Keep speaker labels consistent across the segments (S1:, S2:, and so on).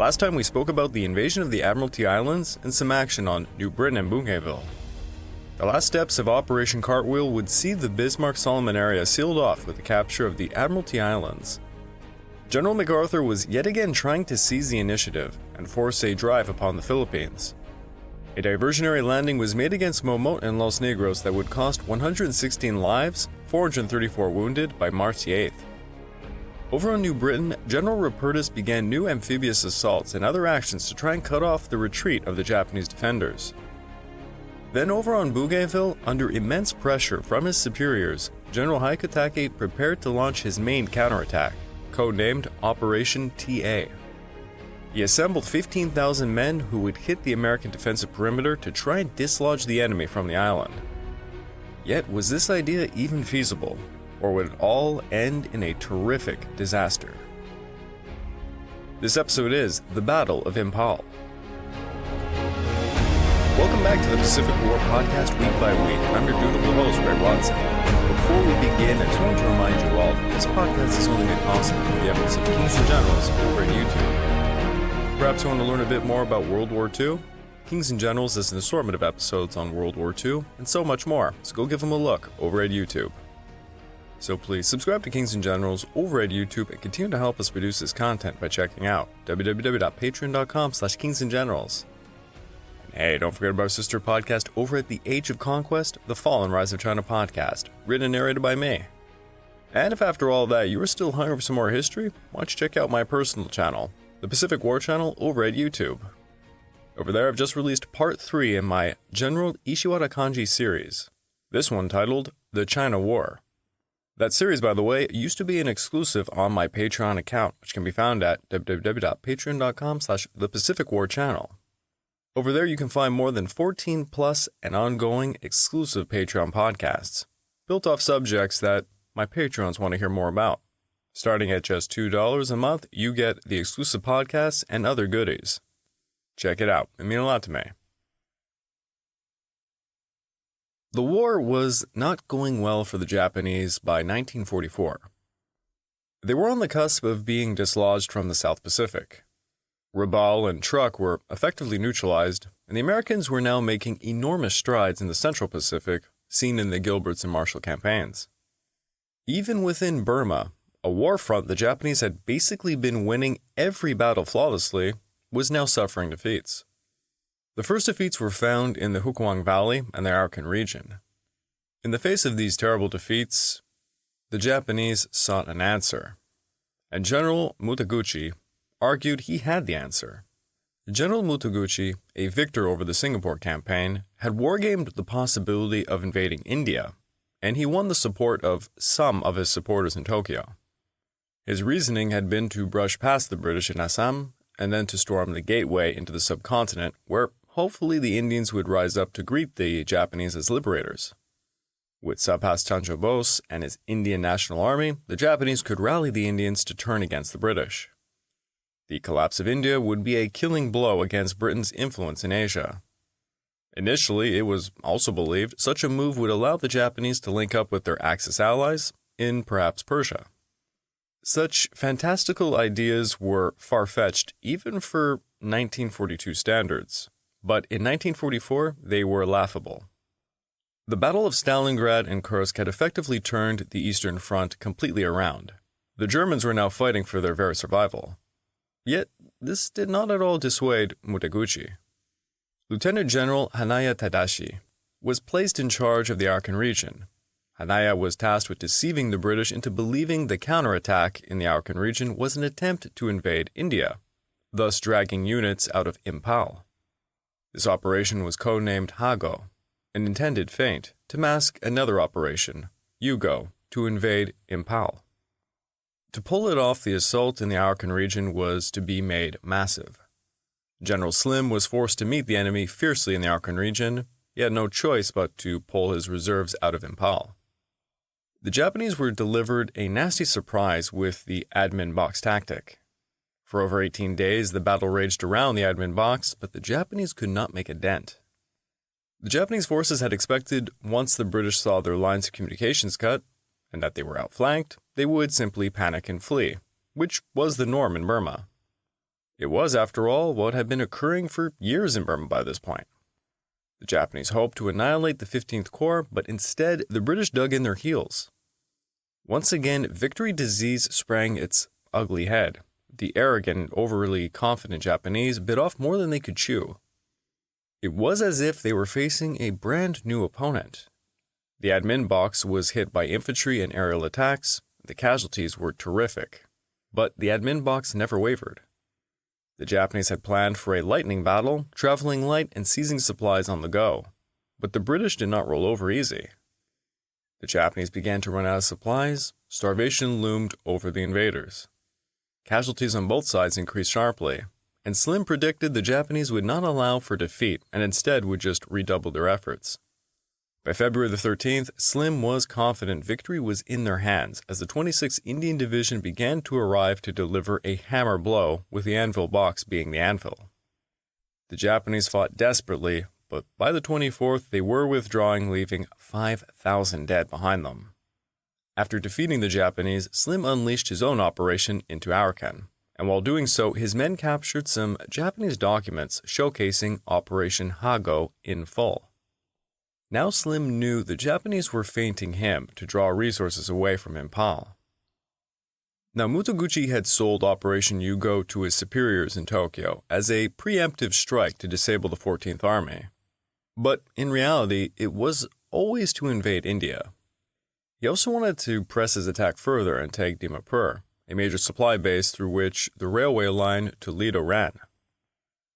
S1: Last time we spoke about the invasion of the Admiralty Islands and some action on New Britain and Bougainville. The last steps of Operation Cartwheel would see the Bismarck-Solomon area sealed off with the capture of the Admiralty Islands. General MacArthur was yet again trying to seize the initiative and force a drive upon the Philippines. A diversionary landing was made against Momot and Los Negros that would cost 116 lives, 434 wounded by March 8th. Over on New Britain, General Rupertus began new amphibious assaults and other actions to try and cut off the retreat of the Japanese defenders. Then over on Bougainville, under immense pressure from his superiors, General Hyakutake prepared to launch his main counterattack, codenamed Operation TA. He assembled 15,000 men who would hit the American defensive perimeter to try and dislodge the enemy from the island. Yet, was this idea even feasible, or would it all end in a terrific disaster? This episode is The Battle of Imphal. Welcome back to the Pacific War Podcast week by week, and I'm your dutiful host, Ray Watson. Before we begin, I just want to remind you all that this podcast is only made possible through the efforts of Kings and Generals over at YouTube. Perhaps you want to learn a bit more about World War II? Kings and Generals is an assortment of episodes on World War II, and so much more, so go give them a look over at YouTube. So please subscribe to Kings and Generals over at YouTube and continue to help us produce this content by checking out www.patreon.com/kingsandgenerals. Hey, don't forget about our sister podcast over at The Age of Conquest, The Fall and Rise of China podcast, written and narrated by me. And if after all that you are still hungry for some more history, why don't you check out my personal channel, the Pacific War channel over at YouTube. Over there I've just released part 3 in my General Ishiwara Kanji series, this one titled The China War. That series, by the way, used to be an exclusive on my Patreon account, which can be found at www.patreon.com/thepacificwarchannel. Over there, you can find more than 14 plus and ongoing exclusive Patreon podcasts, built off subjects that my Patrons want to hear more about. Starting at just $2 a month, you get the exclusive podcasts and other goodies. Check it out. It means a lot to me. The war was not going well for the Japanese by 1944. They were on the cusp of being dislodged from the South Pacific. Rabaul and Truk were effectively neutralized, and the Americans were now making enormous strides in the Central Pacific, seen in the Gilberts and Marshall campaigns. Even within Burma, a war front the Japanese had basically been winning every battle flawlessly was now suffering defeats. The first defeats were found in the Hukuang Valley and the Arakan region. In the face of these terrible defeats, the Japanese sought an answer, and General Mutaguchi argued he had the answer. General Mutaguchi, a victor over the Singapore campaign, had wargamed the possibility of invading India, and he won the support of some of his supporters in Tokyo. His reasoning had been to brush past the British in Assam, and then to storm the gateway into the subcontinent, where hopefully the Indians would rise up to greet the Japanese as liberators. With Subhas Chandra Bose and his Indian National Army, the Japanese could rally the Indians to turn against the British. The collapse of India would be a killing blow against Britain's influence in Asia. Initially, it was also believed such a move would allow the Japanese to link up with their Axis allies in perhaps Persia. Such fantastical ideas were far-fetched even for 1942 standards, but in 1944 they were laughable. The Battle of Stalingrad and Kursk had effectively turned the Eastern Front completely around. The Germans were now fighting for their very survival. Yet, this did not at all dissuade Mutaguchi. Lieutenant General Hanaya Tadashi was placed in charge of the Arakan region. Hanaya was tasked with deceiving the British into believing the counterattack in the Arakan region was an attempt to invade India, thus dragging units out of Imphal. This operation was codenamed Hago, an intended feint to mask another operation, Yugo, to invade Imphal. To pull it off, the assault in the Arakan region was to be made massive. General Slim was forced to meet the enemy fiercely in the Arakan region. He had no choice but to pull his reserves out of Imphal. The Japanese were delivered a nasty surprise with the admin box tactic. For over 18 days, the battle raged around the admin box, but the Japanese could not make a dent. The Japanese forces had expected once the British saw their lines of communications cut, and that they were outflanked, they would simply panic and flee, which was the norm in Burma. It was, after all, what had been occurring for years in Burma by this point. The Japanese hoped to annihilate the 15th Corps, but instead the British dug in their heels. Once again, victory disease sprang its ugly head. The arrogant and overly confident Japanese bit off more than they could chew. It was as if they were facing a brand new opponent. The admin box was hit by infantry and aerial attacks. The casualties were terrific. But the admin box never wavered. The Japanese had planned for a lightning battle, traveling light and seizing supplies on the go. But the British did not roll over easy. The Japanese began to run out of supplies. Starvation loomed over the invaders. Casualties on both sides increased sharply, and Slim predicted the Japanese would not allow for defeat and instead would just redouble their efforts. By February the 13th, Slim was confident victory was in their hands as the 26th Indian Division began to arrive to deliver a hammer blow, with the anvil box being the anvil. The Japanese fought desperately, but by the 24th they were withdrawing, leaving 5,000 dead behind them. After defeating the Japanese, Slim unleashed his own operation into Arakan, and while doing so, his men captured some Japanese documents showcasing Operation Yugo in full. Now Slim knew the Japanese were feinting him to draw resources away from Imphal. Now Mutaguchi had sold Operation Yugo to his superiors in Tokyo as a preemptive strike to disable the 14th Army. But in reality, it was always to invade India. He also wanted to press his attack further and take Dimapur, a major supply base through which the railway line to Ledo ran.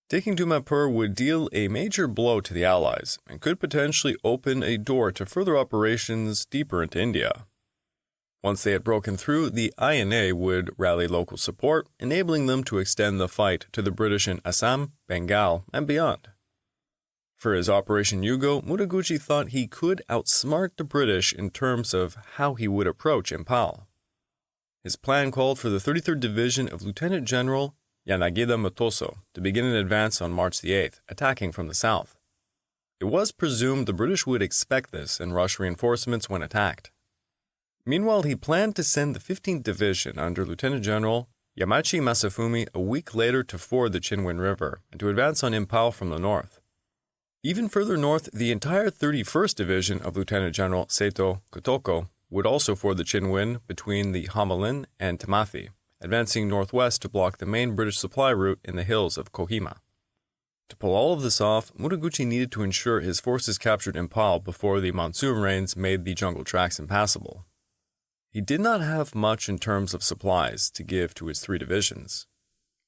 S1: Taking Dimapur would deal a major blow to the Allies and could potentially open a door to further operations deeper into India. Once they had broken through, the INA would rally local support, enabling them to extend the fight to the British in Assam, Bengal, and beyond. For his Operation Yugo, Mutaguchi thought he could outsmart the British in terms of how he would approach Imphal. His plan called for the 33rd Division of Lieutenant General Yanagida Matoso to begin an advance on March the 8th, attacking from the south. It was presumed the British would expect this and rush reinforcements when attacked. Meanwhile, he planned to send the 15th Division under Lieutenant General Yamachi Masafumi a week later to ford the Chinwin River and to advance on Imphal from the north. Even further north, the entire 31st Division of Lieutenant General Seito Kotoko would also ford the Chinwin between the Hamelin and Tamathi, advancing northwest to block the main British supply route in the hills of Kohima. To pull all of this off, Mutaguchi needed to ensure his forces captured Imphal before the monsoon rains made the jungle tracks impassable. He did not have much in terms of supplies to give to his three divisions.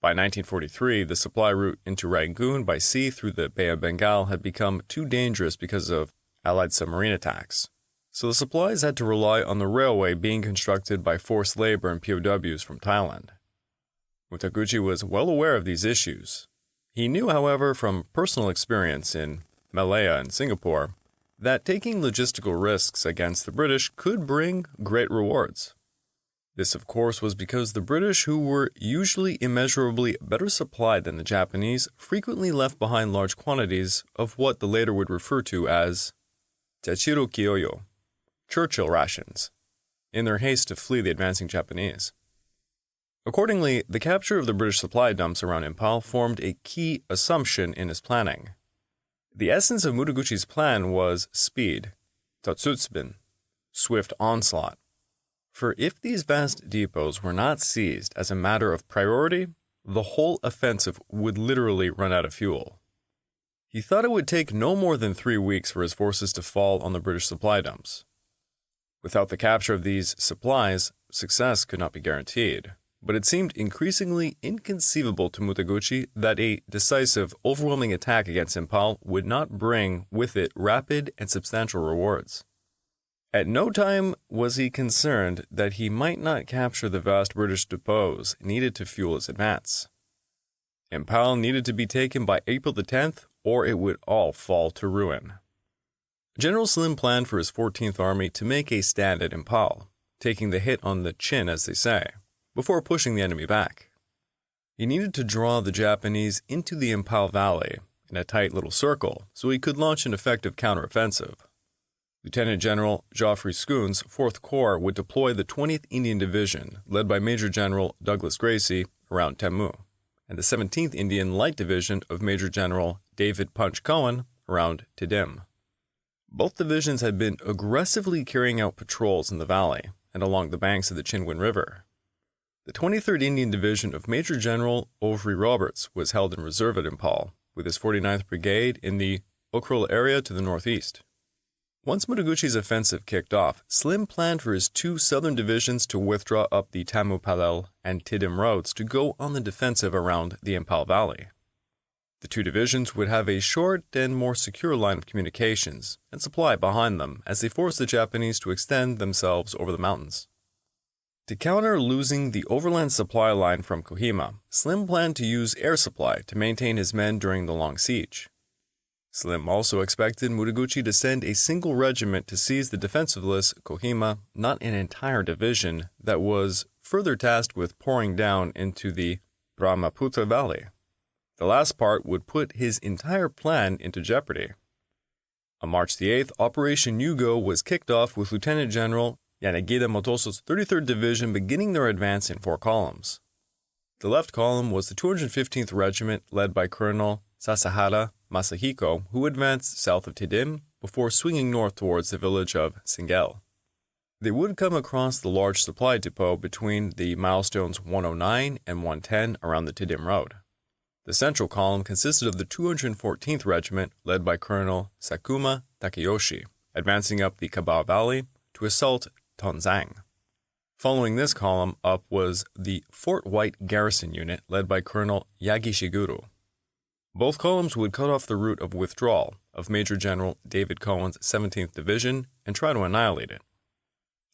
S1: By 1943, the supply route into Rangoon by sea through the Bay of Bengal had become too dangerous because of Allied submarine attacks. So the supplies had to rely on the railway being constructed by forced labor and POWs from Thailand. Mutaguchi was well aware of these issues. He knew, however, from personal experience in Malaya and Singapore, that taking logistical risks against the British could bring great rewards. This, of course, was because the British, who were usually immeasurably better supplied than the Japanese, frequently left behind large quantities of what the later would refer to as Tachiro Kyoyo, Churchill rations, in their haste to flee the advancing Japanese. Accordingly, the capture of the British supply dumps around Imphal formed a key assumption in his planning. The essence of Mutaguchi's plan was speed, tatsutsubin, swift onslaught. For if these vast depots were not seized as a matter of priority, the whole offensive would literally run out of fuel. He thought it would take no more than 3 weeks for his forces to fall on the British supply dumps. Without the capture of these supplies, success could not be guaranteed, but it seemed increasingly inconceivable to Mutaguchi that a decisive, overwhelming attack against Imphal would not bring with it rapid and substantial rewards. At no time was he concerned that he might not capture the vast British depots needed to fuel his advance. Imphal needed to be taken by April the 10th, or it would all fall to ruin. General Slim planned for his 14th Army to make a stand at Imphal, taking the hit on the chin, as they say, before pushing the enemy back. He needed to draw the Japanese into the Imphal Valley in a tight little circle so he could launch an effective counteroffensive. Lieutenant General Geoffrey Schoon's 4th Corps would deploy the 20th Indian Division, led by Major General Douglas Gracie, around Temmu. and the 17th Indian Light Division of Major General David Punch Cohen around Tidim. Both divisions had been aggressively carrying out patrols in the valley and along the banks of the Chinwin River. The 23rd Indian Division of Major General Overy Roberts was held in reserve at Imphal, with his 49th Brigade in the Ukhrul area to the northeast. Once Mutaguchi's offensive kicked off, Slim planned for his two southern divisions to withdraw up the Tamu Palel and Tidim roads to go on the defensive around the Imphal Valley. The two divisions would have a short and more secure line of communications and supply behind them as they forced the Japanese to extend themselves over the mountains. To counter losing the overland supply line from Kohima, Slim planned to use air supply to maintain his men during the long siege. Slim also expected Mutaguchi to send a single regiment to seize the defensiveless Kohima, not an entire division that was further tasked with pouring down into the Brahmaputra Valley. The last part would put his entire plan into jeopardy. On March the 8th, Operation Yugo was kicked off with Lieutenant General Yanagida Motoso's 33rd Division beginning their advance in 4 columns. The left column was the 215th Regiment led by Colonel Sasahara Masahiko, who advanced south of Tidim before swinging north towards the village of Singel. They would come across the large supply depot between the milestones 109 and 110 around the Tidim Road. The central column consisted of the 214th Regiment led by Colonel Sakuma Takeyoshi, advancing up the Kaba Valley to assault Tonzang. Following this column up was the Fort White Garrison Unit led by Colonel Yagishiguro. Both columns would cut off the route of withdrawal of Major General David Cohen's 17th Division and try to annihilate it.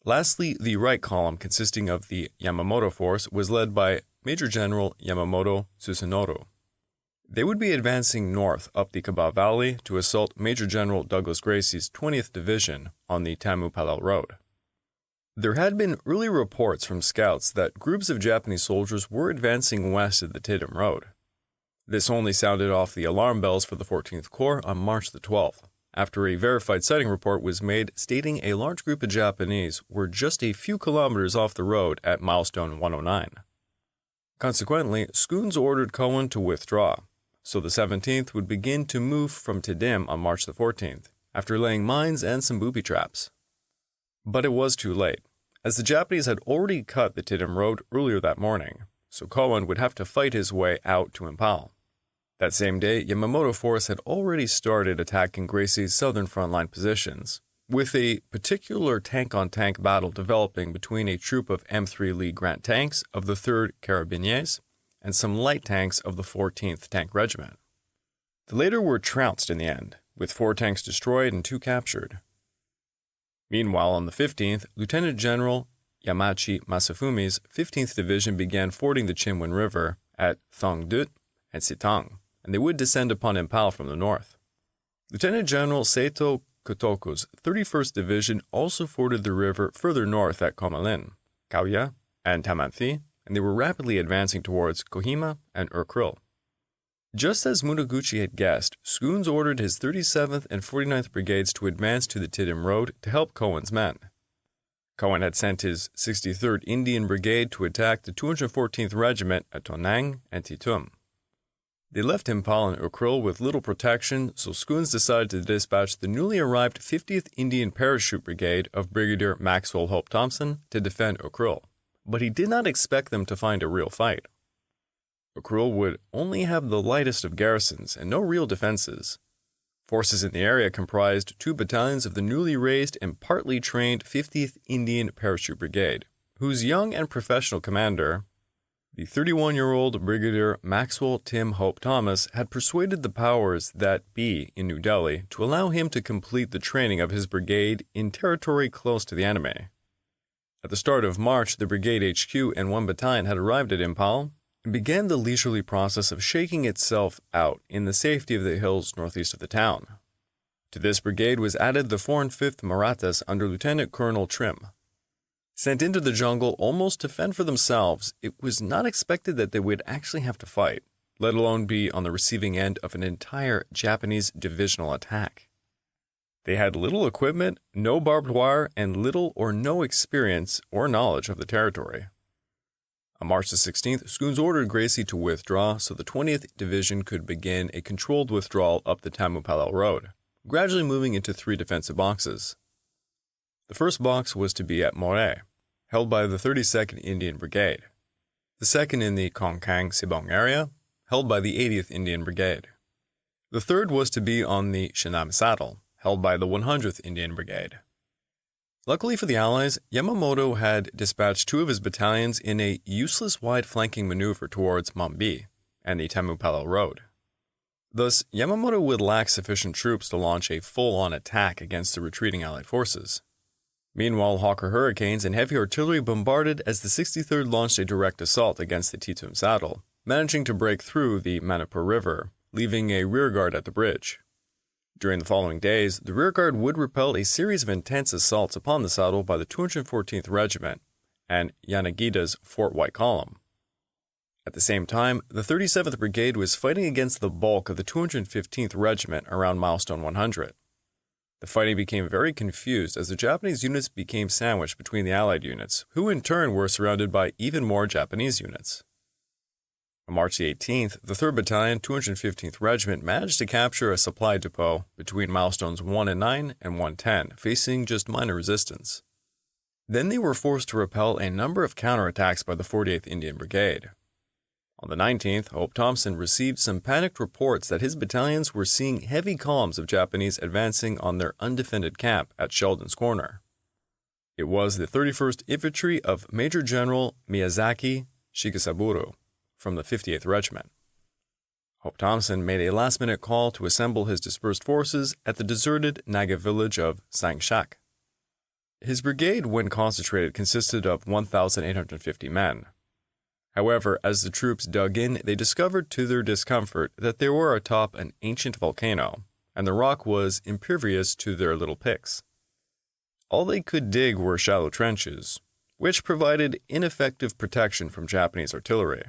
S1: Lastly, the right column, consisting of the Yamamoto Force, was led by Major General Yamamoto Susanoro. They would be advancing north up the Kaba Valley to assault Major General Douglas Gracie's 20th Division on the Tamu Palel Road. There had been early reports from scouts that groups of Japanese soldiers were advancing west of the Tidim Road. This only sounded off the alarm bells for the 14th Corps on March the 12th, after a verified sighting report was made stating a large group of Japanese were just a few kilometers off the road at milestone 109. Consequently, Scoones ordered Cohen to withdraw, so the 17th would begin to move from Tidim on March the 14th, after laying mines and some booby traps. But it was too late, as the Japanese had already cut the Tidim Road earlier that morning, so Cohen would have to fight his way out to Imphal. That same day, Yamamoto Force had already started attacking Gracie's southern frontline positions, with a particular tank-on-tank battle developing between a troop of M3 Lee Grant tanks of the 3rd Carabiniers and some light tanks of the 14th Tank Regiment. The latter were trounced in the end, with 4 tanks destroyed and 2 captured. Meanwhile, on the 15th, Lieutenant General Yamachi Masafumi's 15th Division began fording the Chinwin River at Thongdut and Sitang, and they would descend upon Imphal from the north. Lieutenant General Seito Kotoku's 31st Division also forded the river further north at Komalin, Kauya, and Tamanthi, and they were rapidly advancing towards Kohima and Ukhrul. Just as Mutaguchi had guessed, Scoones ordered his 37th and 49th Brigades to advance to the Tidim Road to help Cohen's men. Cohen had sent his 63rd Indian Brigade to attack the 214th Regiment at Tonang and Titum. They left Imphal and Ukhrul with little protection, so Scoones decided to dispatch the newly arrived 50th Indian Parachute Brigade of Brigadier Maxwell Hope Thompson to defend Ukhrul, but he did not expect them to find a real fight. Ukhrul would only have the lightest of garrisons and no real defenses. Forces in the area comprised 2 battalions of the newly raised and partly trained 50th Indian Parachute Brigade, whose young and professional commander, the 31-year-old Brigadier Maxwell Tim Hope Thomas, had persuaded the powers that be in New Delhi to allow him to complete the training of his brigade in territory close to the enemy. At the start of March, the brigade HQ and 1 battalion had arrived at Imphal and began the leisurely process of shaking itself out in the safety of the hills northeast of the town. To this brigade was added the 4 and 5th Marathas under Lieutenant Colonel Trim. Sent into the jungle almost to fend for themselves, it was not expected that they would actually have to fight, let alone be on the receiving end of an entire Japanese divisional attack. They had little equipment, no barbed wire, and little or no experience or knowledge of the territory. On March the 16th, Scoones ordered Gracie to withdraw so the 20th Division could begin a controlled withdrawal up the Tamu-Palel Road, gradually moving into 3 defensive boxes. The first box was to be at Moret, held by the 32nd Indian Brigade. The second in the Konkang-Sibong area, held by the 80th Indian Brigade. The third was to be on the Shinam Saddle, held by the 100th Indian Brigade. Luckily for the Allies, Yamamoto had dispatched 2 of his battalions in a useless wide flanking maneuver towards Mambi and the Tamu-Palel Road. Thus, Yamamoto would lack sufficient troops to launch a full-on attack against the retreating Allied forces. Meanwhile, Hawker Hurricanes and heavy artillery bombarded as the 63rd launched a direct assault against the Titum Saddle, managing to break through the Manipur River, leaving a rearguard at the bridge. During the following days, the rearguard would repel a series of intense assaults upon the saddle by the 214th Regiment and Yanagida's Fort White Column. At the same time, the 37th Brigade was fighting against the bulk of the 215th Regiment around milestone 100. The fighting became very confused as the Japanese units became sandwiched between the Allied units, who in turn were surrounded by even more Japanese units. On March 18th, the 3rd Battalion, 215th Regiment managed to capture a supply depot between milestones 1 and 9 and 110, facing just minor resistance. Then they were forced to repel a number of counterattacks by the 48th Indian Brigade. On the 19th, Hope Thompson received some panicked reports that his battalions were seeing heavy columns of Japanese advancing on their undefended camp at Sheldon's Corner. It was the 31st Infantry of Major General Miyazaki Shigesaburo from the 58th Regiment. Hope Thompson made a last-minute call to assemble his dispersed forces at the deserted Naga village of Sangshak. His brigade, when concentrated, consisted of 1,850 men. However, as the troops dug in, they discovered to their discomfort that they were atop an ancient volcano, and the rock was impervious to their little picks. All they could dig were shallow trenches, which provided ineffective protection from Japanese artillery.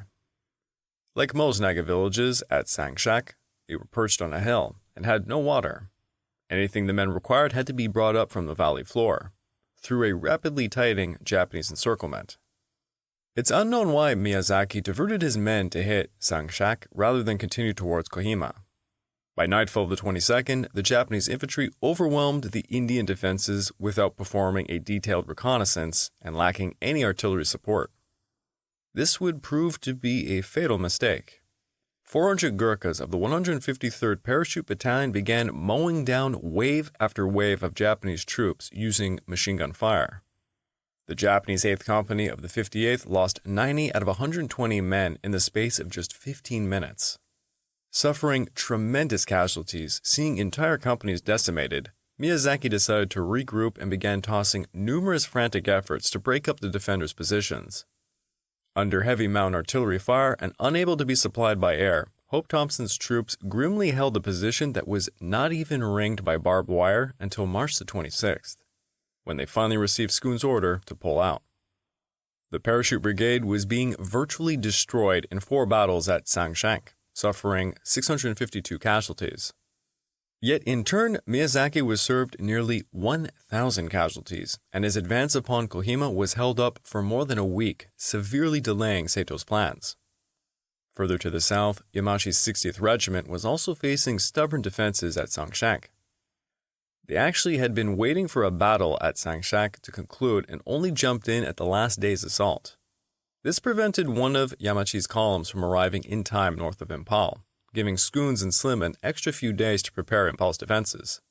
S1: Like most Naga villages at Sangshak, they were perched on a hill and had no water. Anything the men required had to be brought up from the valley floor, through a rapidly tightening Japanese encirclement. It's unknown why Miyazaki diverted his men to hit Sangshak rather than continue towards Kohima. By nightfall of the 22nd, the Japanese infantry overwhelmed the Indian defenses without performing a detailed reconnaissance and lacking any artillery support. This would prove to be a fatal mistake. 400 Gurkhas of the 153rd Parachute Battalion began mowing down wave after wave of Japanese troops using machine gun fire. The Japanese 8th Company of the 58th lost 90 out of 120 men in the space of just 15 minutes. Suffering tremendous casualties, seeing entire companies decimated, Miyazaki decided to regroup and began tossing numerous frantic efforts to break up the defenders' positions. Under heavy mountain artillery fire and unable to be supplied by air, Hope Thompson's troops grimly held a position that was not even ringed by barbed wire until March the 26th, when they finally received Scoones' order to pull out. The Parachute Brigade was being virtually destroyed in 4 battles at Sangshak, suffering 652 casualties. Yet in turn, Miyazaki was served nearly 1,000 casualties, and his advance upon Kohima was held up for more than a week, severely delaying Sato's plans. Further to the south, Yamachi's 60th Regiment was also facing stubborn defenses at Sangshak. They actually had been waiting for a battle at Sangshak to conclude and only jumped in at the last day's assault. This prevented one of Yamachi's columns from arriving in time north of Imphal, giving Scoones and Slim an extra few days to prepare Imphal's defenses.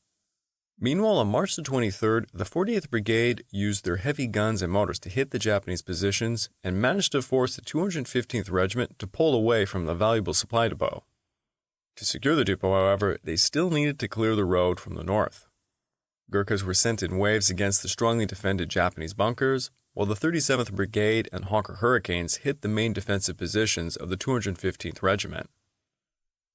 S1: Meanwhile, on March the 23rd, the 40th Brigade used their heavy guns and mortars to hit the Japanese positions and managed to force the 215th Regiment to pull away from the valuable supply depot. To secure the depot, however, they still needed to clear the road from the north. Gurkhas were sent in waves against the strongly defended Japanese bunkers, while the 37th Brigade and Hawker Hurricanes hit the main defensive positions of the 215th Regiment.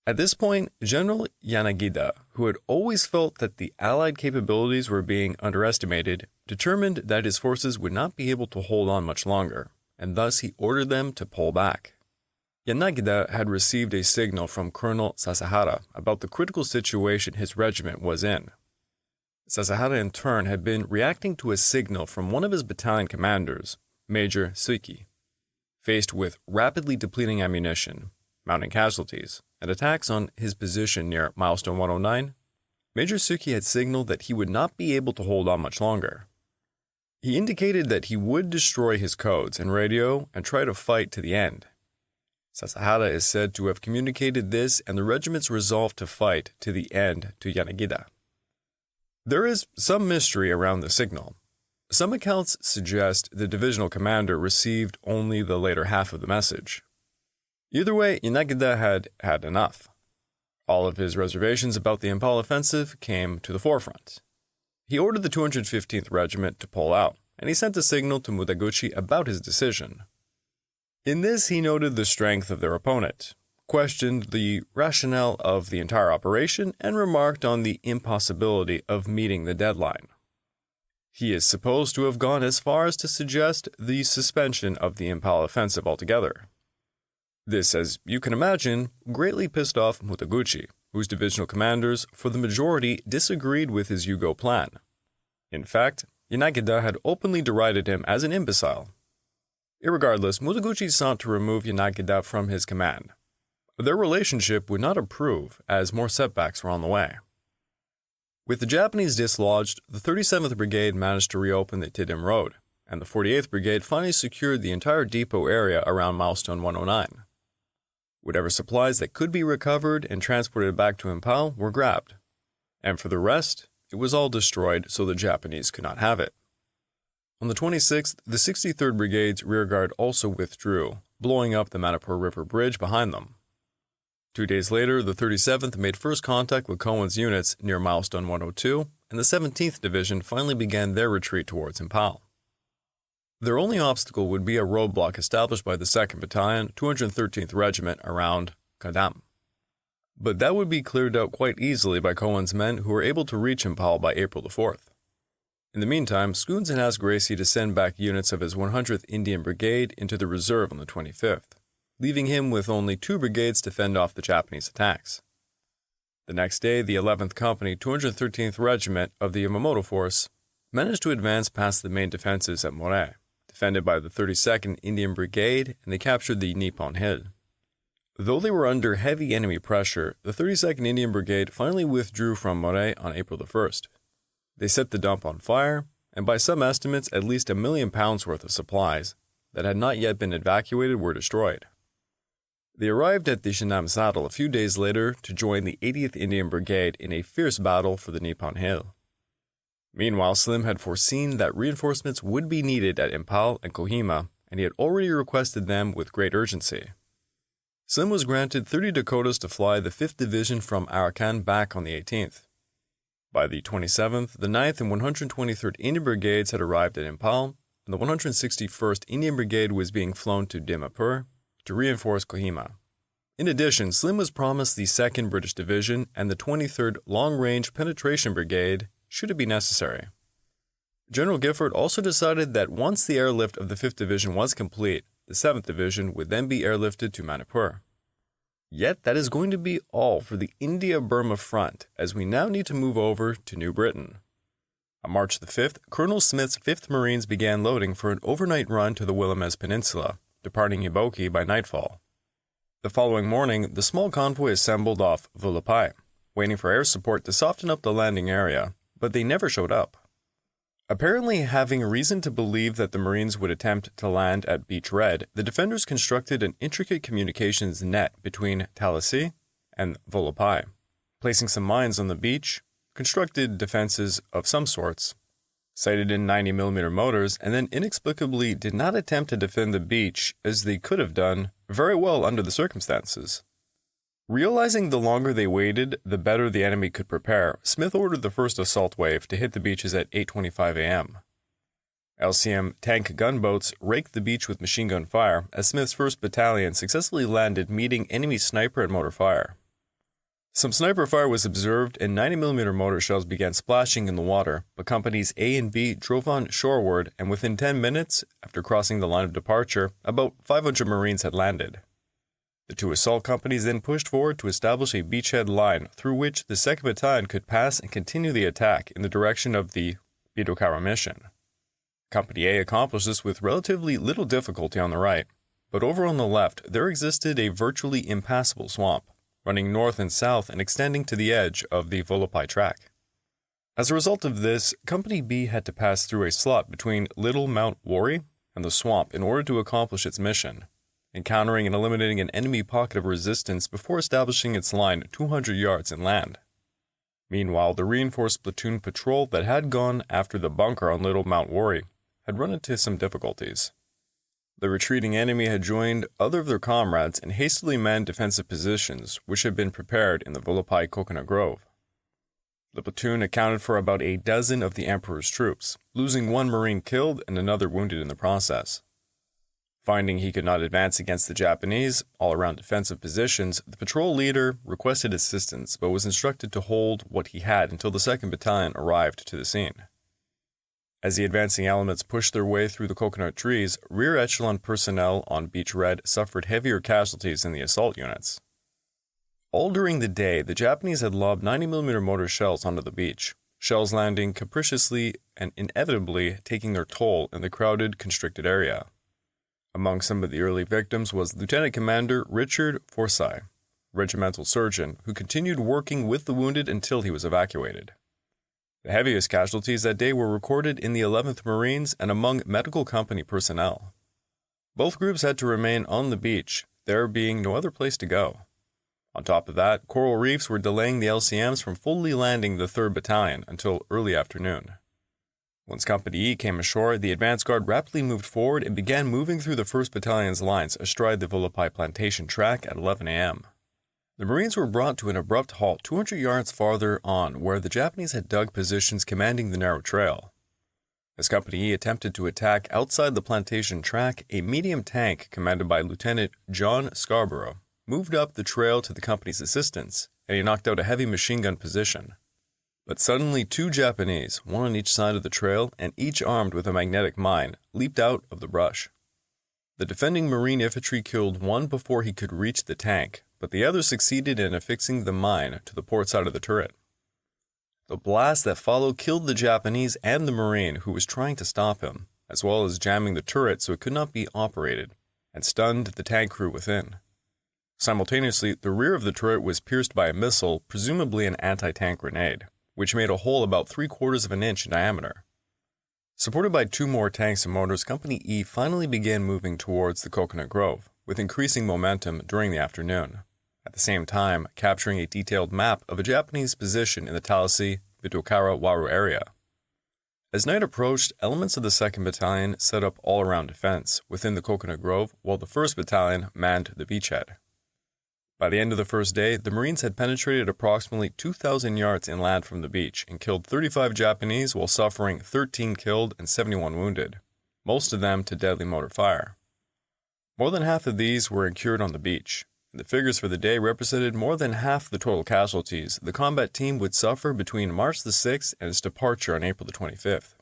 S1: At this point, General Yanagida, who had always felt that the Allied capabilities were being underestimated, determined that his forces would not be able to hold on much longer, and thus he ordered them to pull back. Yanagida had received a signal from Colonel Sasahara about the critical situation his regiment was in. Sasahara in turn had been reacting to a signal from one of his battalion commanders, Major Suiki. Faced with rapidly depleting ammunition, mounting casualties, and attacks on his position near milestone 109, Major Suki had signaled that he would not be able to hold on much longer. He indicated that he would destroy his codes and radio and try to fight to the end. Sasahara is said to have communicated this and the regiment's resolve to fight to the end to Yanagida. There is some mystery around the signal. Some accounts suggest the divisional commander received only the later half of the message. Either way, Yanagida had had enough. All of his reservations about the Imphal offensive came to the forefront. He ordered the 215th Regiment to pull out, and he sent a signal to Mutaguchi about his decision. In this, he noted the strength of their opponent, questioned the rationale of the entire operation, and remarked on the impossibility of meeting the deadline. He is supposed to have gone as far as to suggest the suspension of the Imphal offensive altogether. This, as you can imagine, greatly pissed off Mutaguchi, whose divisional commanders, for the majority, disagreed with his Yugo plan. In fact, Yanagida had openly derided him as an imbecile. Irregardless, Mutaguchi sought to remove Yanagida from his command. Their relationship would not improve as more setbacks were on the way. With the Japanese dislodged, the 37th Brigade managed to reopen the Tiddim Road, and the 48th Brigade finally secured the entire depot area around milestone 109. Whatever supplies that could be recovered and transported back to Imphal were grabbed, and for the rest, it was all destroyed so the Japanese could not have it. On the 26th, the 63rd Brigade's rearguard also withdrew, blowing up the Manipur River Bridge behind them. 2 days later, the 37th made first contact with Cohen's units near milestone 102, and the 17th Division finally began their retreat towards Imphal. Their only obstacle would be a roadblock established by the 2nd Battalion, 213th Regiment around Kadam. But that would be cleared out quite easily by Cohen's men who were able to reach Imphal by April the 4th. In the meantime, Scoones had asked Gracie to send back units of his 100th Indian Brigade into the reserve on the 25th, leaving him with only 2 brigades to fend off the Japanese attacks. The next day, the 11th Company, 213th Regiment of the Yamamoto Force managed to advance past the main defenses at Moray, defended by the 32nd Indian Brigade, and they captured the Nippon Hill. Though they were under heavy enemy pressure, the 32nd Indian Brigade finally withdrew from Moray on April the 1st. They set the dump on fire, and by some estimates, at least £1 million worth of supplies that had not yet been evacuated were destroyed. They arrived at the Shinam Saddle a few days later to join the 80th Indian Brigade in a fierce battle for the Nippon Hill. Meanwhile, Slim had foreseen that reinforcements would be needed at Imphal and Kohima, and he had already requested them with great urgency. Slim was granted 30 Dakotas to fly the 5th Division from Arakan back on the 18th. By the 27th, the 9th and 123rd Indian Brigades had arrived at Imphal, and the 161st Indian Brigade was being flown to Dimapur to reinforce Kohima. In addition, Slim was promised the 2nd British Division and the 23rd Long-Range Penetration Brigade should it be necessary. General Gifford also decided that once the airlift of the 5th Division was complete, the 7th Division would then be airlifted to Manipur. Yet that is going to be all for the India-Burma front, as we now need to move over to New Britain. On March the 5th, Colonel Smith's 5th Marines began loading for an overnight run to the Willamette Peninsula, departing Iboki by nightfall. The following morning, the small convoy assembled off Vulapai, waiting for air support to soften up the landing area, but they never showed up. Apparently having reason to believe that the Marines would attempt to land at Beach Red, the defenders constructed an intricate communications net between Talasy and Vulapai, placing some mines on the beach, constructed defenses of some sorts, sighted in 90mm mortars, and then inexplicably did not attempt to defend the beach as they could have done very well under the circumstances. Realizing the longer they waited, the better the enemy could prepare, Smith ordered the first assault wave to hit the beaches at 8:25 a.m. LCM tank gunboats raked the beach with machine gun fire as Smith's 1st Battalion successfully landed, meeting enemy sniper and mortar fire. Some sniper fire was observed and 90mm mortar shells began splashing in the water, but companies A and B drove on shoreward, and within 10 minutes, after crossing the line of departure, about 500 Marines had landed. The 2 assault companies then pushed forward to establish a beachhead line through which the 2nd Battalion could pass and continue the attack in the direction of the Bidokara mission. Company A accomplished this with relatively little difficulty on the right, but over on the left there existed a virtually impassable swamp, running north and south and extending to the edge of the Volopai track. As a result of this, Company B had to pass through a slot between Little Mount Worry and the swamp in order to accomplish its mission, encountering and eliminating an enemy pocket of resistance before establishing its line 200 yards inland. Meanwhile, the reinforced platoon patrol that had gone after the bunker on Little Mount Worry had run into some difficulties. The retreating enemy had joined other of their comrades and hastily manned defensive positions which had been prepared in the Volopai coconut grove. The platoon accounted for about a dozen of the Emperor's troops, losing one Marine killed and another wounded in the process. Finding he could not advance against the Japanese all-around defensive positions, the patrol leader requested assistance but was instructed to hold what he had until the 2nd Battalion arrived to the scene. As the advancing elements pushed their way through the coconut trees, rear echelon personnel on Beach Red suffered heavier casualties than the assault units. All during the day, the Japanese had lobbed 90mm mortar shells onto the beach, shells landing capriciously and inevitably taking their toll in the crowded, constricted area. Among some of the early victims was Lieutenant Commander Richard Forsyth, regimental surgeon, who continued working with the wounded until he was evacuated. The heaviest casualties that day were recorded in the 11th Marines and among medical company personnel. Both groups had to remain on the beach, there being no other place to go. On top of that, coral reefs were delaying the LCMs from fully landing the 3rd Battalion until early afternoon. Once Company E came ashore, the advance guard rapidly moved forward and began moving through the 1st Battalion's lines astride the Volopai plantation track at 11 a.m. The Marines were brought to an abrupt halt 200 yards farther on where the Japanese had dug positions commanding the narrow trail. As Company E attempted to attack outside the plantation track, a medium tank commanded by Lieutenant John Scarborough moved up the trail to the company's assistance, and he knocked out a heavy machine gun position. But suddenly 2 Japanese, one on each side of the trail and each armed with a magnetic mine, leaped out of the brush. The defending Marine infantry killed one before he could reach the tank, but the other succeeded in affixing the mine to the port side of the turret. The blast that followed killed the Japanese and the Marine who was trying to stop him, as well as jamming the turret so it could not be operated, and stunned the tank crew within. Simultaneously, the rear of the turret was pierced by a missile, presumably an anti-tank grenade, which made a hole about 3/4 of an inch in diameter. Supported by 2 more tanks and mortars, Company E finally began moving towards the coconut grove, with increasing momentum during the afternoon, at the same time capturing a detailed map of a Japanese position in the Talasi Bitokara Waru area. As night approached, elements of the 2nd Battalion set up all-around defense within the coconut grove, while the 1st Battalion manned the beachhead. By the end of the first day, the Marines had penetrated approximately 2,000 yards inland from the beach and killed 35 Japanese while suffering 13 killed and 71 wounded, most of them to deadly mortar fire. More than half of these were incurred on the beach, and the figures for the day represented more than half the total casualties the combat team would suffer between March the 6th and its departure on April the 25th.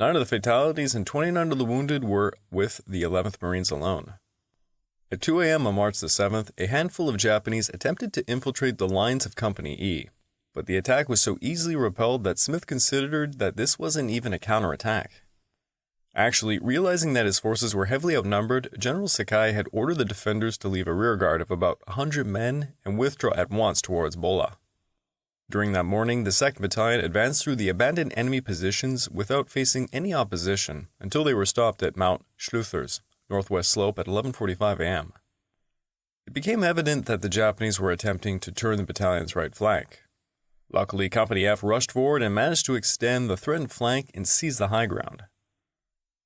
S1: 9 of the fatalities and 29 of the wounded were with the 11th Marines alone. At 2 a.m. on March the 7th, a handful of Japanese attempted to infiltrate the lines of Company E, but the attack was so easily repelled that Smith considered that this wasn't even a counterattack. Actually, realizing that his forces were heavily outnumbered, General Sakai had ordered the defenders to leave a rearguard of about 100 men and withdraw at once towards Bola. During that morning, the 2nd Battalion advanced through the abandoned enemy positions without facing any opposition until they were stopped at Mount Schluthers, northwest slope at 11:45 a.m. It became evident that the Japanese were attempting to turn the battalion's right flank. Luckily, Company F rushed forward and managed to extend the threatened flank and seize the high ground.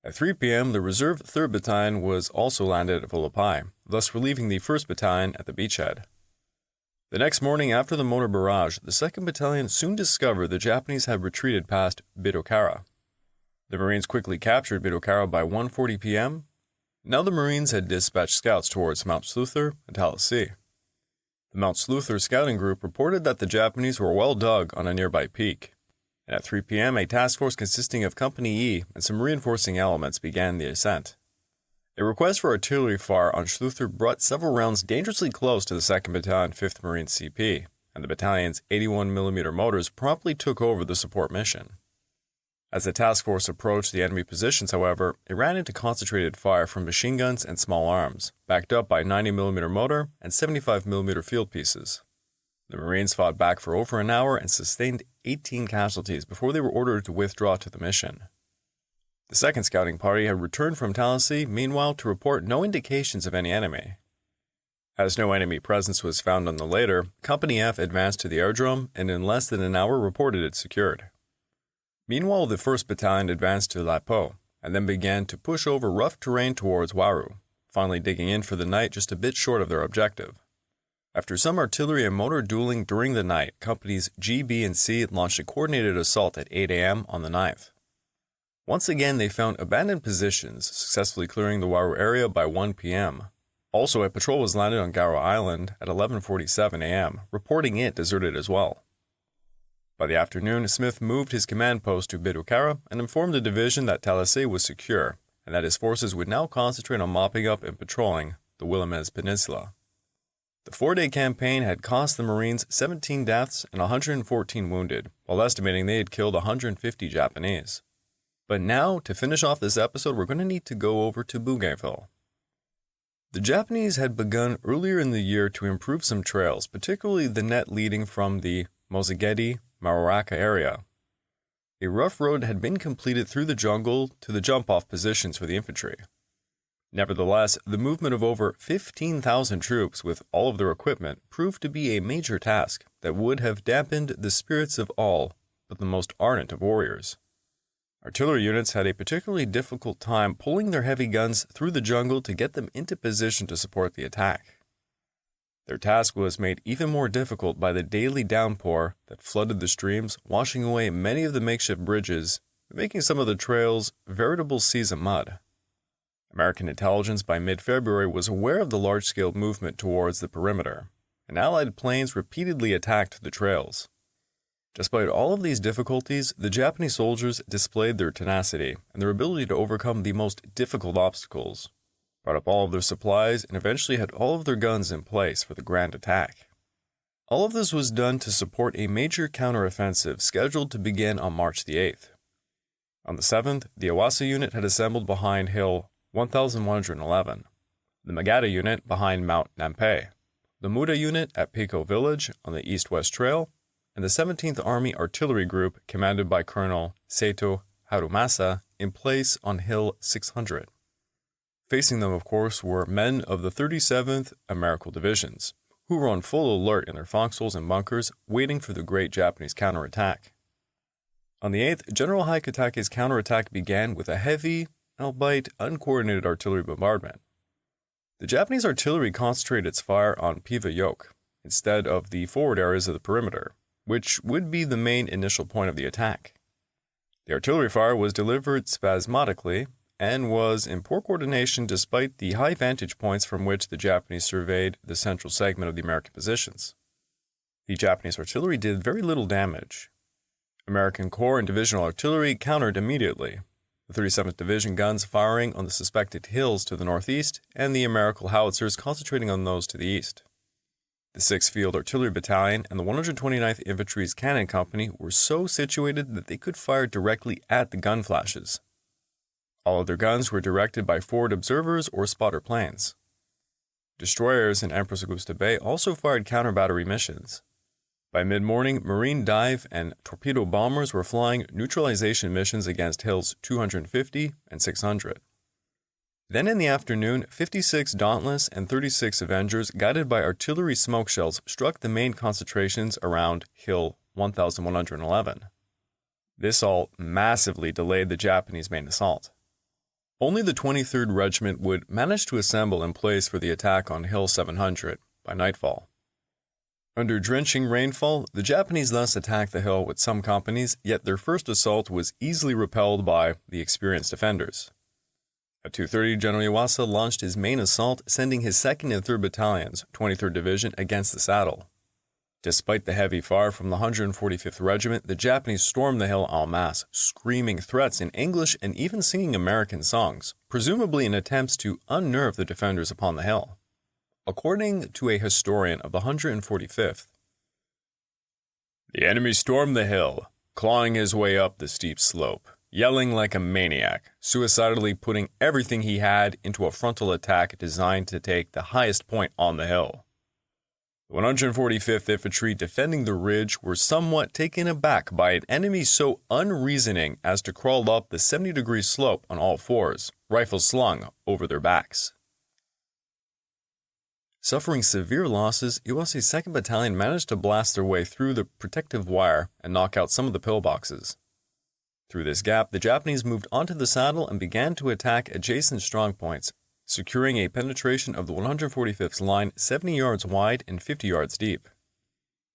S1: At 3 p.m., the reserve 3rd Battalion was also landed at Volopai, thus relieving the 1st Battalion at the beachhead. The next morning after the mortar barrage, the 2nd Battalion soon discovered the Japanese had retreated past Bitokara. The Marines quickly captured Bitokara by 1:40 p.m., Now the Marines had dispatched scouts towards Mount Sluther and Talasi. The Mount Sluther scouting group reported that the Japanese were well dug on a nearby peak, and at 3 p.m. a task force consisting of Company E and some reinforcing elements began the ascent. A request for artillery fire on Sluther brought several rounds dangerously close to the 2nd Battalion 5th Marine CP, and the battalion's 81mm mortars promptly took over the support mission. As the task force approached the enemy positions, however, it ran into concentrated fire from machine guns and small arms, backed up by 90mm mortar and 75mm field pieces. The Marines fought back for over an hour and sustained 18 casualties before they were ordered to withdraw to the mission. The second scouting party had returned from Tallahassee, meanwhile, to report no indications of any enemy. As no enemy presence was found on the later, Company F advanced to the airdrome and in less than an hour reported it secured. Meanwhile, the 1st Battalion advanced to Lapo and then began to push over rough terrain towards Waru, finally digging in for the night just a bit short of their objective. After some artillery and motor dueling during the night, Companies G, B, and C launched a coordinated assault at 8 a.m. on the 9th. Once again, they found abandoned positions, successfully clearing the Waru area by 1 p.m. Also, a patrol was landed on Garo Island at 11:47 a.m., reporting it deserted as well. By the afternoon, Smith moved his command post to Bidukara and informed the division that Tallahassee was secure and that his forces would now concentrate on mopping up and patrolling the Willamette Peninsula. The 4-day campaign had cost the Marines 17 deaths and 114 wounded, while estimating they had killed 150 Japanese. But now, to finish off this episode, we're going to need to go over to Bougainville. The Japanese had begun earlier in the year to improve some trails, particularly the net leading from the Mozagedi-Maroraka area. A rough road had been completed through the jungle to the jump-off positions for the infantry. Nevertheless, the movement of over 15,000 troops with all of their equipment proved to be a major task that would have dampened the spirits of all but the most ardent of warriors. Artillery units had a particularly difficult time pulling their heavy guns through the jungle to get them into position to support the attack. Their task was made even more difficult by the daily downpour that flooded the streams, washing away many of the makeshift bridges, making some of the trails veritable seas of mud. American intelligence by mid-February was aware of the large-scale movement towards the perimeter, and Allied planes repeatedly attacked the trails. Despite all of these difficulties, the Japanese soldiers displayed their tenacity and their ability to overcome the most difficult obstacles, brought up all of their supplies, and eventually had all of their guns in place for the grand attack. All of this was done to support a major counteroffensive scheduled to begin on March the 8th. On the 7th, the Awasa unit had assembled behind Hill 1111, the Magata unit behind Mount Nampe, the Muda unit at Pico Village on the east-west trail, and the 17th Army Artillery Group commanded by Colonel Seito Harumasa in place on Hill 600. Facing them, of course, were men of the 37th American Divisions, who were on full alert in their foxholes and bunkers, waiting for the great Japanese counterattack. On the 8th, General Hayakitake's counterattack began with a heavy, albeit uncoordinated artillery bombardment. The Japanese artillery concentrated its fire on Piva Yoke, instead of the forward areas of the perimeter, which would be the main initial point of the attack. The artillery fire was delivered spasmodically and was in poor coordination despite the high vantage points from which the Japanese surveyed the central segment of the American positions. The Japanese artillery did very little damage. American corps and divisional artillery countered immediately, the 37th Division guns firing on the suspected hills to the northeast and the American howitzers concentrating on those to the east. The 6th Field Artillery Battalion and the 129th Infantry's Cannon Company were so situated that they could fire directly at the gun flashes. All of their guns were directed by forward observers or spotter planes. Destroyers in Empress Augusta Bay also fired counter-battery missions. By mid-morning, Marine dive and torpedo bombers were flying neutralization missions against Hills 250 and 600. Then in the afternoon, 56 Dauntless and 36 Avengers, guided by artillery smoke shells, struck the main concentrations around Hill 1111. This all massively delayed the Japanese main assault. Only the 23rd Regiment would manage to assemble in place for the attack on Hill 700 by nightfall. Under drenching rainfall, the Japanese thus attacked the hill with some companies, yet their first assault was easily repelled by the experienced defenders. At 2:30, General Iwasa launched his main assault, sending his 2nd and 3rd Battalions, 23rd Division, against the saddle. Despite the heavy fire from the 145th Regiment, the Japanese stormed the hill en masse, screaming threats in English and even singing American songs, presumably in attempts to unnerve the defenders upon the hill. According to a historian of the 145th, "The enemy stormed the hill, clawing his way up the steep slope, yelling like a maniac, suicidally putting everything he had into a frontal attack designed to take the highest point on the hill. The 145th Infantry defending the ridge were somewhat taken aback by an enemy so unreasoning as to crawl up the 70-degree slope on all fours, rifles slung over their backs. Suffering severe losses, Iwasa's 2nd Battalion managed to blast their way through the protective wire and knock out some of the pillboxes. Through this gap, the Japanese moved onto the saddle and began to attack adjacent strongpoints, securing a penetration of the 145th's line 70 yards wide and 50 yards deep.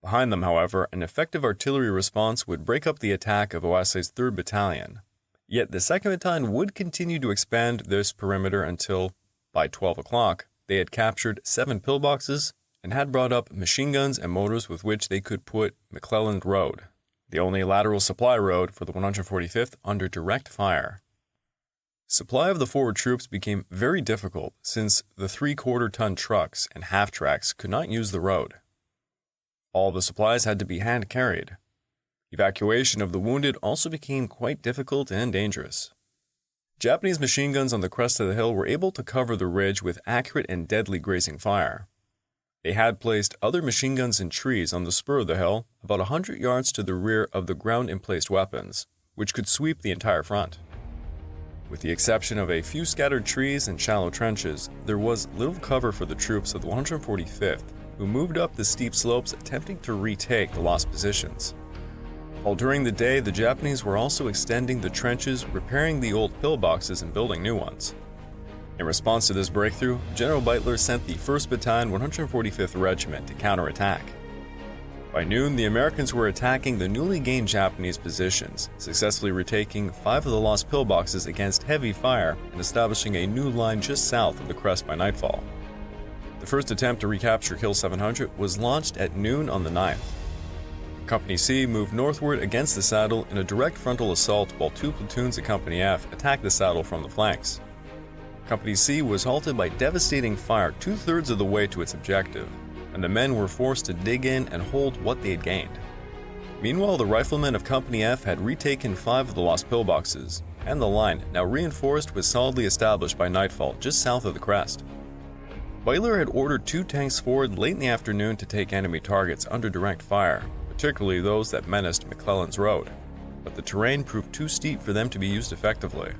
S1: Behind them, however, an effective artillery response would break up the attack of Iwasa's 3rd Battalion. Yet the 2nd Battalion would continue to expand this perimeter until, by 12 o'clock, they had captured 7 pillboxes and had brought up machine guns and motors with which they could put McClelland Road, the only lateral supply road for the 145th, under direct fire. Supply of the forward troops became very difficult since the 3/4-ton trucks and half-tracks could not use the road. All the supplies had to be hand-carried. Evacuation of the wounded also became quite difficult and dangerous. Japanese machine guns on the crest of the hill were able to cover the ridge with accurate and deadly grazing fire. They had placed other machine guns in trees on the spur of the hill, about 100 yards to the rear of the ground-emplaced weapons, which could sweep the entire front. With the exception of a few scattered trees and shallow trenches, there was little cover for the troops of the 145th, who moved up the steep slopes attempting to retake the lost positions. While during the day, the Japanese were also extending the trenches, repairing the old pillboxes and building new ones. In response to this breakthrough, General Beitler sent the 1st Battalion 145th Regiment to counterattack. By noon, the Americans were attacking the newly gained Japanese positions, successfully retaking 5 of the lost pillboxes against heavy fire and establishing a new line just south of the crest by nightfall. The first attempt to recapture Hill 700 was launched at noon on the 9th. Company C moved northward against the saddle in a direct frontal assault while 2 platoons of Company F attacked the saddle from the flanks. Company C was halted by devastating fire 2/3 of the way to its objective, and the men were forced to dig in and hold what they had gained. Meanwhile, the riflemen of Company F had retaken 5 of the lost pillboxes, and the line, now reinforced, was solidly established by nightfall just south of the crest. Beitler had ordered 2 tanks forward late in the afternoon to take enemy targets under direct fire, particularly those that menaced McClelland's Road, but the terrain proved too steep for them to be used effectively.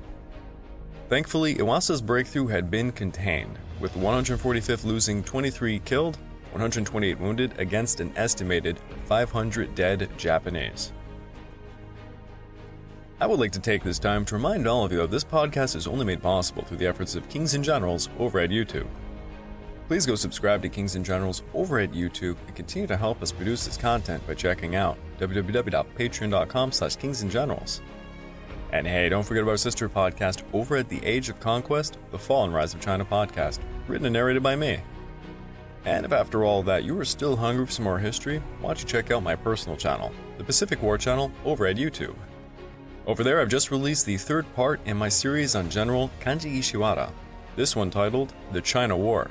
S1: Thankfully, Iwasa's breakthrough had been contained, with the 145th losing 23 killed, 128 wounded against an estimated 500 dead Japanese. I would like to take this time to remind all of you that this podcast is only made possible through the efforts of Kings and Generals over at YouTube. Please go subscribe to Kings and Generals over at YouTube and continue to help us produce this content by checking out www.patreon.com/kingsandgenerals. And hey, don't forget about our sister podcast over at The Age of Conquest, The Fall and Rise of China podcast, written and narrated by me. And if after all that you are still hungry for some more history, why don't you check out my personal channel, the Pacific War channel, over at YouTube. Over there, I've just released the 3rd part in my series on General Kanji Ishiwara, this one titled The China War.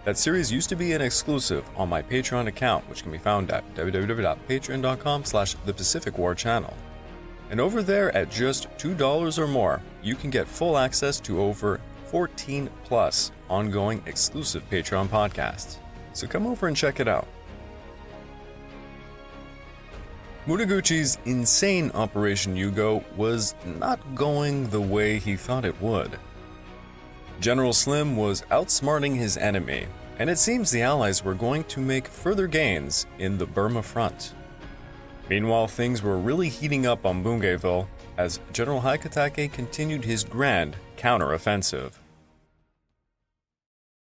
S1: That series used to be an exclusive on my Patreon account, which can be found at www.patreon.com/thepacificwarchannel. And over there, at just $2 or more, you can get full access to over 14 plus ongoing exclusive Patreon podcasts. So come over and check it out. Mutaguchi's insane Operation Yugo was not going the way he thought it would. General Slim was outsmarting his enemy, and it seems the Allies were going to make further gains in the Burma front. Meanwhile, things were really heating up on Bungayville as General Haikatake continued his grand counteroffensive.